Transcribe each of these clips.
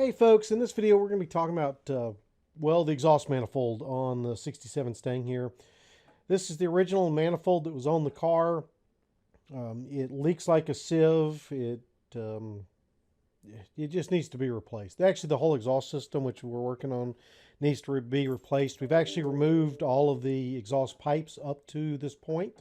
Hey folks, in this video we're going to be talking about, the exhaust manifold on the 67 Stang here. This is the original manifold that was on the car. It leaks like a sieve. Um, it just needs to be replaced. Actually, the whole exhaust system, which we're working on, needs to be replaced. We've actually removed all of the exhaust pipes up to this point.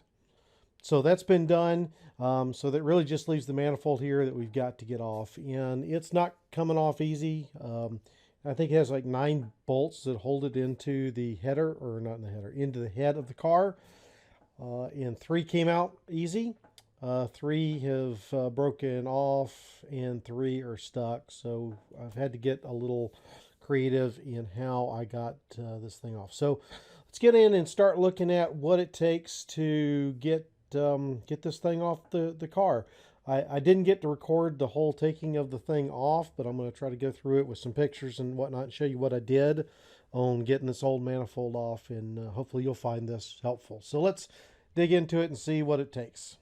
So that's been done. So that really just leaves the manifold here that we've got to get off. And it's not coming off easy. I think it has like 9 bolts that hold it into the header, or not in the header, into the head of the car. And 3 came out easy. 3 have broken off, and 3 are stuck. So I've had to get a little creative in how I got this thing off. So let's get in and start looking at what it takes to get this thing off the car. I didn't get to record the whole taking of the thing off, but I'm going to try to go through it with some pictures and whatnot and show you what I did on getting this old manifold off, and hopefully you'll find this helpful. So let's dig into it and see what it takes.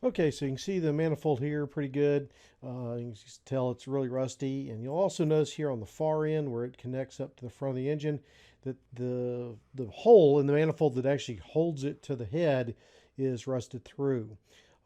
Okay, so you can see the manifold here pretty good. You can just tell it's really rusty, and you'll also notice here on the far end where it connects up to the front of the engine that the hole in the manifold that actually holds it to the head is rusted through.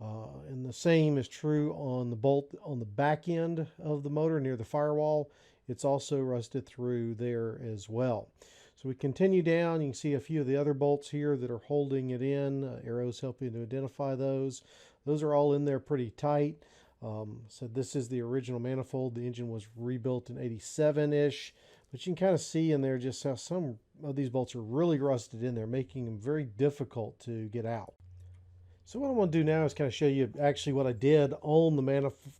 And the same is true on the bolt on the back end of the motor near the firewall. It's also rusted through there as well. So we continue down. You can see a few of the other bolts here that are holding it in. Arrows help you to identify those. Those are all in there pretty tight. So this is the original manifold. The engine was rebuilt in 87-ish. But you can kind of see in there just how some of these bolts are really rusted in there, making them very difficult to get out. So what I want to do now is kind of show you actually what I did on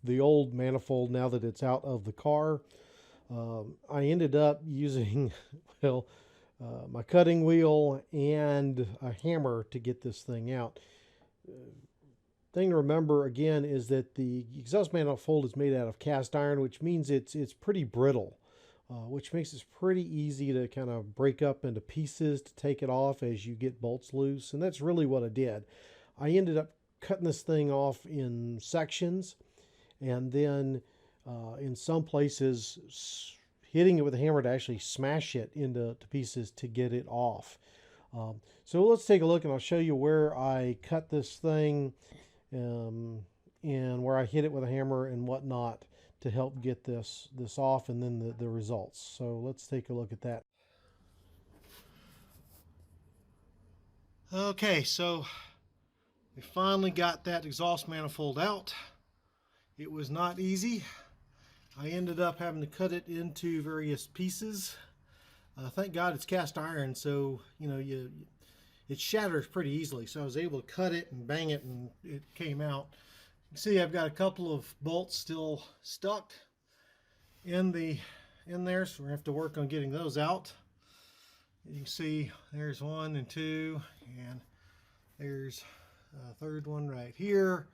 the old manifold now that it's out of the car. I ended up using, my cutting wheel and a hammer to get this thing out. Thing to remember again is that the exhaust manifold is made out of cast iron, which means it's pretty brittle, which makes it pretty easy to kind of break up into pieces to take it off as you get bolts loose. And that's really what I did. I ended up cutting this thing off in sections, and then in some places hitting it with a hammer to actually smash it into pieces to get it off. So let's take a look, and I'll show you where I cut this thing and where I hit it with a hammer and whatnot to help get this off, and then the results. So let's take a look at that. Okay, so we finally got that exhaust manifold out. It was not easy. I ended up having to cut it into various pieces. Thank God it's cast iron, so it shatters pretty easily. So I was able to cut it and bang it, and it came out. You can see I've got a couple of bolts still stuck in there, so we're gonna have to work on getting those out. You can see there's 1 and 2, and there's a third one right here.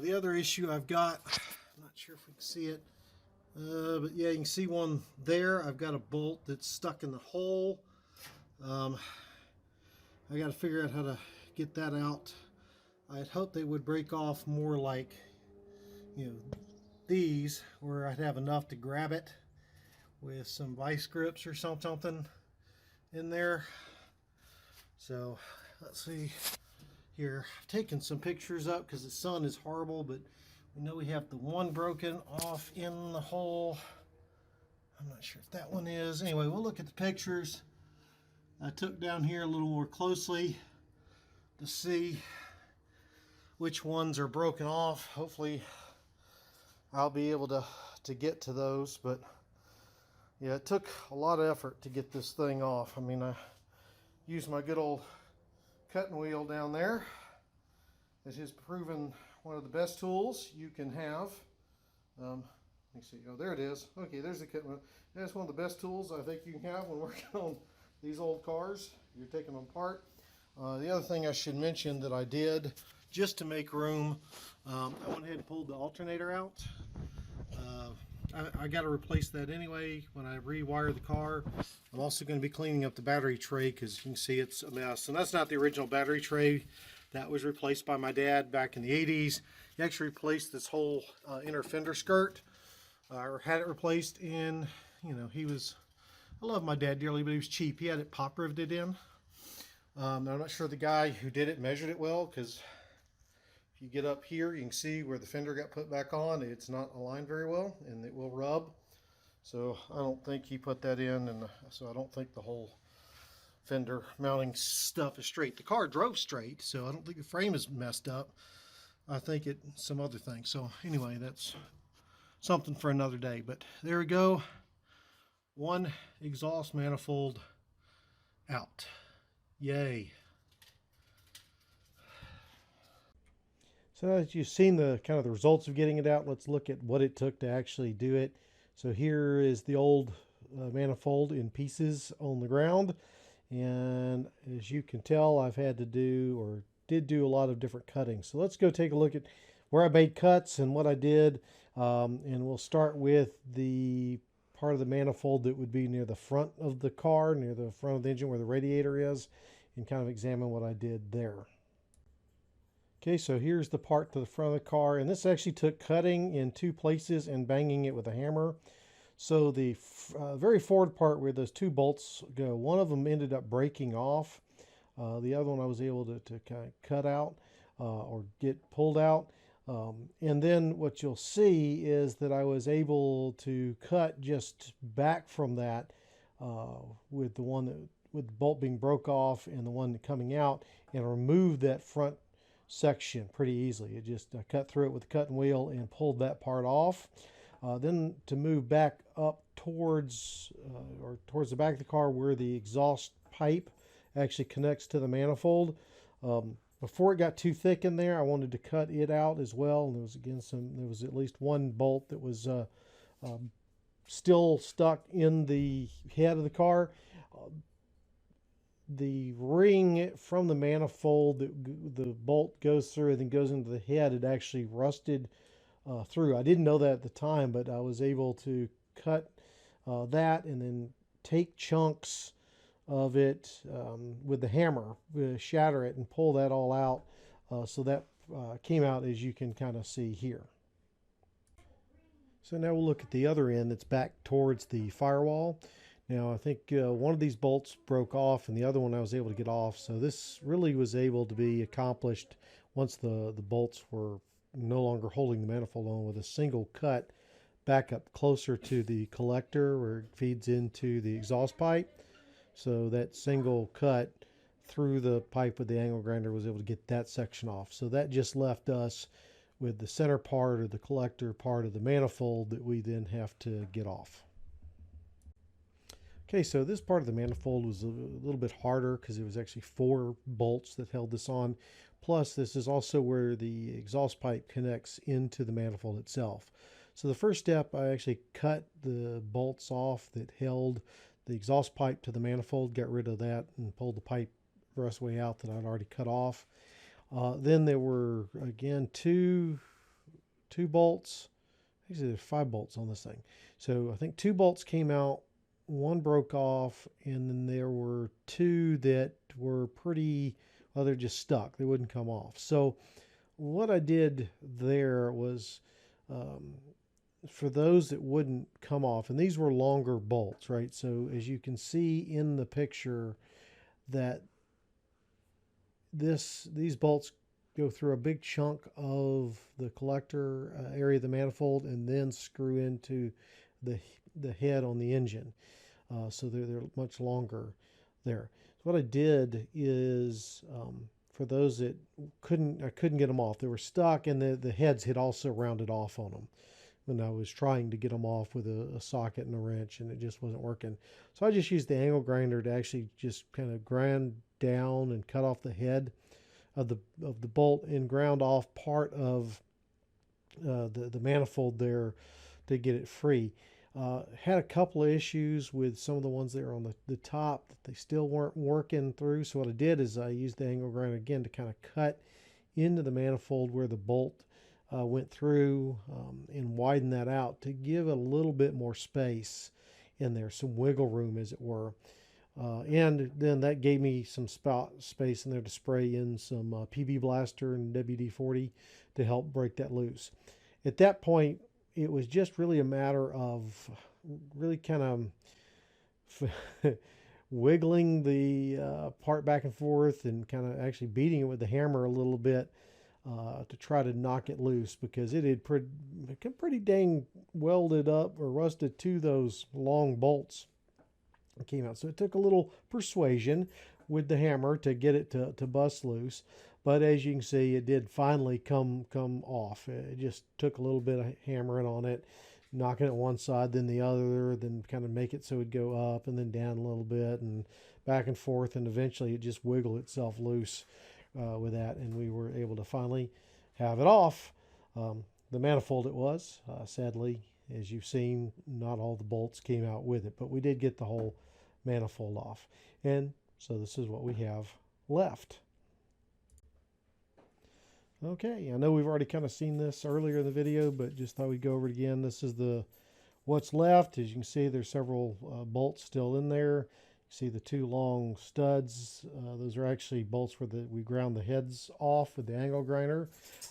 The other issue I've got, I'm not sure if we can see it, but yeah, you can see one there. I've got a bolt that's stuck in the hole. I got to figure out how to get that out. I had hoped they would break off more like, these, where I'd have enough to grab it with some vice grips or something in there. So let's see here. I've taken some pictures up because the sun is horrible, but we know we have the one broken off in the hole. I'm not sure if that one is. Anyway, we'll look at the pictures I took down here a little more closely to see which ones are broken off. Hopefully I'll be able to get to those, but yeah, it took a lot of effort to get this thing off. I mean, I used my good old cutting wheel down there. It has proven one of the best tools you can have. Let me see. Oh, there it is. Okay, there's the cutting wheel. That's one of the best tools I think you can have when working on these old cars. You're taking them apart. The other thing I should mention that I did just to make room, I went ahead and pulled the alternator out. I got to replace that anyway when I rewire the car. I'm also going to be cleaning up the battery tray because you can see it's a mess. And that's not the original battery tray. That was replaced by my dad back in the 80s. He actually replaced this whole inner fender skirt. or had it replaced in, you know, I love my dad dearly, but he was cheap. He had it pop riveted in. I'm not sure the guy who did it measured it well, because if you get up here, you can see where the fender got put back on. It's not aligned very well, and it will rub. So I don't think he put that in, and so I don't think the whole fender mounting stuff is straight. The car drove straight, so I don't think the frame is messed up. I think it's some other thing. So anyway, that's something for another day. But there we go. One exhaust manifold out. Yay. So as you've seen the kind of the results of getting it out, let's look at what it took to actually do it. So here is the old manifold in pieces on the ground. And as you can tell, I've had to do, or did do, a lot of different cutting. So let's go take a look at where I made cuts and what I did. And we'll start with the part of the manifold that would be near the front of the car, near the front of the engine where the radiator is, and kind of examine what I did there. Okay, so here's the part to the front of the car, and this actually took cutting in two places and banging it with a hammer. So the very forward part where those two bolts go, one of them ended up breaking off. The other one I was able to kind of cut out or get pulled out. And then what you'll see is that I was able to cut just back from that with the one that, with the bolt being broke off and the one coming out, and remove that front section pretty easily. It just cut through it with a cutting wheel and pulled that part off. Then to move back up towards towards the back of the car where the exhaust pipe actually connects to the manifold. Before it got too thick in there, I wanted to cut it out as well. And there was there was at least one bolt that was still stuck in the head of the car. The ring from the manifold that the bolt goes through and then goes into the head, it actually rusted through. I didn't know that at the time, but I was able to cut that and then take chunks of it with the hammer, shatter it, and pull that all out. So that came out, as you can kind of see here. So now we'll look at the other end that's back towards the firewall. Now I think one of these bolts broke off and the other one I was able to get off. So this really was able to be accomplished once the bolts were no longer holding the manifold on, with a single cut back up closer to the collector where it feeds into the exhaust pipe. So that single cut through the pipe with the angle grinder was able to get that section off. So that just left us with the center part, or the collector part of the manifold, that we then have to get off. Okay, so this part of the manifold was a little bit harder because it was actually 4 bolts that held this on. Plus, this is also where the exhaust pipe connects into the manifold itself. So the first step, I actually cut the bolts off that held the exhaust pipe to the manifold, got rid of that, and pulled the pipe the rest of the way out that I'd already cut off. Then there were, again, two bolts. Actually, there's 5 bolts on this thing. So I think 2 bolts came out, 1 broke off, and then there were 2 that were pretty, well, they're just stuck. They wouldn't come off. So what I did there was, for those that wouldn't come off, and these were longer bolts, right? So as you can see in the picture, that these bolts go through a big chunk of the collector area of the manifold and then screw into the head on the engine. So they're much longer there. So what I did is, for those that I couldn't get them off. They were stuck, and the heads had also rounded off on them when I was trying to get them off with a socket and a wrench, and it just wasn't working. So I just used the angle grinder to actually just kind of grind down and cut off the head of the bolt and ground off part of the manifold there to get it free. Had a couple of issues with some of the ones that are on the top that they still weren't working through. So what I did is I used the angle grinder again to kind of cut into the manifold where the bolt went through, and widen that out to give a little bit more space in there, some wiggle room, as it were. And then that gave me some space in there to spray in some PB Blaster and WD-40 to help break that loose. At that point, it was just really a matter of really kind of wiggling the part back and forth and kind of actually beating it with the hammer a little bit to try to knock it loose, because it had pretty dang welded up or rusted to those long bolts that came out. So it took a little persuasion with the hammer to get it to bust loose. But as you can see, it did finally come off. It just took a little bit of hammering on it, knocking it one side, then the other, then kind of make it so it'd go up and then down a little bit and back and forth, and eventually it just wiggled itself loose with that, and we were able to finally have it off. The manifold it was. Sadly, as you've seen, not all the bolts came out with it, but we did get the whole manifold off. And so this is what we have left. Okay, I know we've already kind of seen this earlier in the video, but just thought we'd go over it again. This is what's left. As you can see, there's several bolts still in there. You see the two long studs. Those are actually bolts where we ground the heads off with the angle grinder.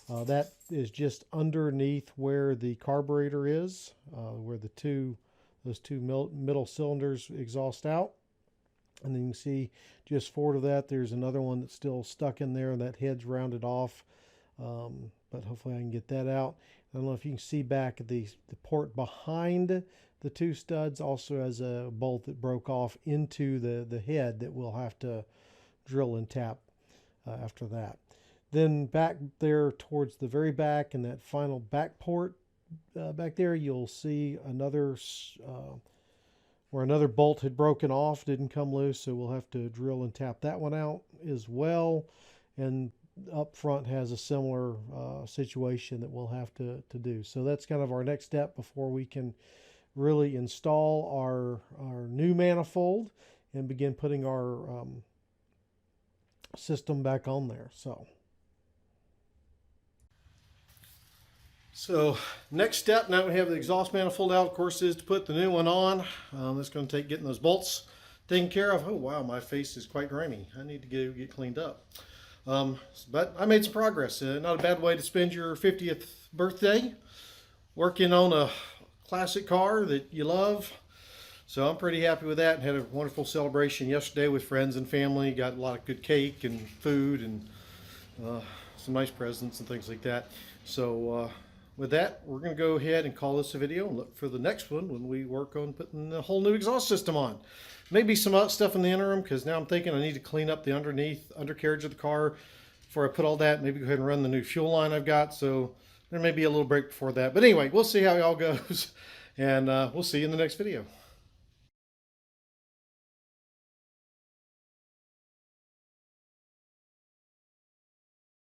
That is just underneath where the carburetor is, where those two middle cylinders exhaust out. And then you can see just forward of that, there's another one that's still stuck in there. That head's rounded off. But hopefully I can get that out. I don't know if you can see back at the port behind the two studs also has a bolt that broke off into the head that we'll have to drill and tap after that. Then back there towards the very back in that final back port back there, you'll see another where another bolt had broken off, didn't come loose, so we'll have to drill and tap that one out as well. And up front has a similar situation that we'll have to do. So that's kind of our next step before we can really install our new manifold and begin putting our system back on there. So next step, now we have the exhaust manifold out, of course, is to put the new one on. That's going to take getting those bolts taken care of. Oh wow, my face is quite grimy. I need to get cleaned up. But I made some progress. Not a bad way to spend your 50th birthday, working on a classic car that you love. So I'm pretty happy with that. Had a wonderful celebration yesterday with friends and family. Got a lot of good cake and food and some nice presents and things like that. So with that, we're going to go ahead and call this a video and look for the next one when we work on putting the whole new exhaust system on. Maybe some other stuff in the interim, because now I'm thinking I need to clean up the undercarriage of the car before I put all that. Maybe go ahead and run the new fuel line I've got. So there may be a little break before that. But anyway, we'll see how it all goes. And we'll see you in the next video.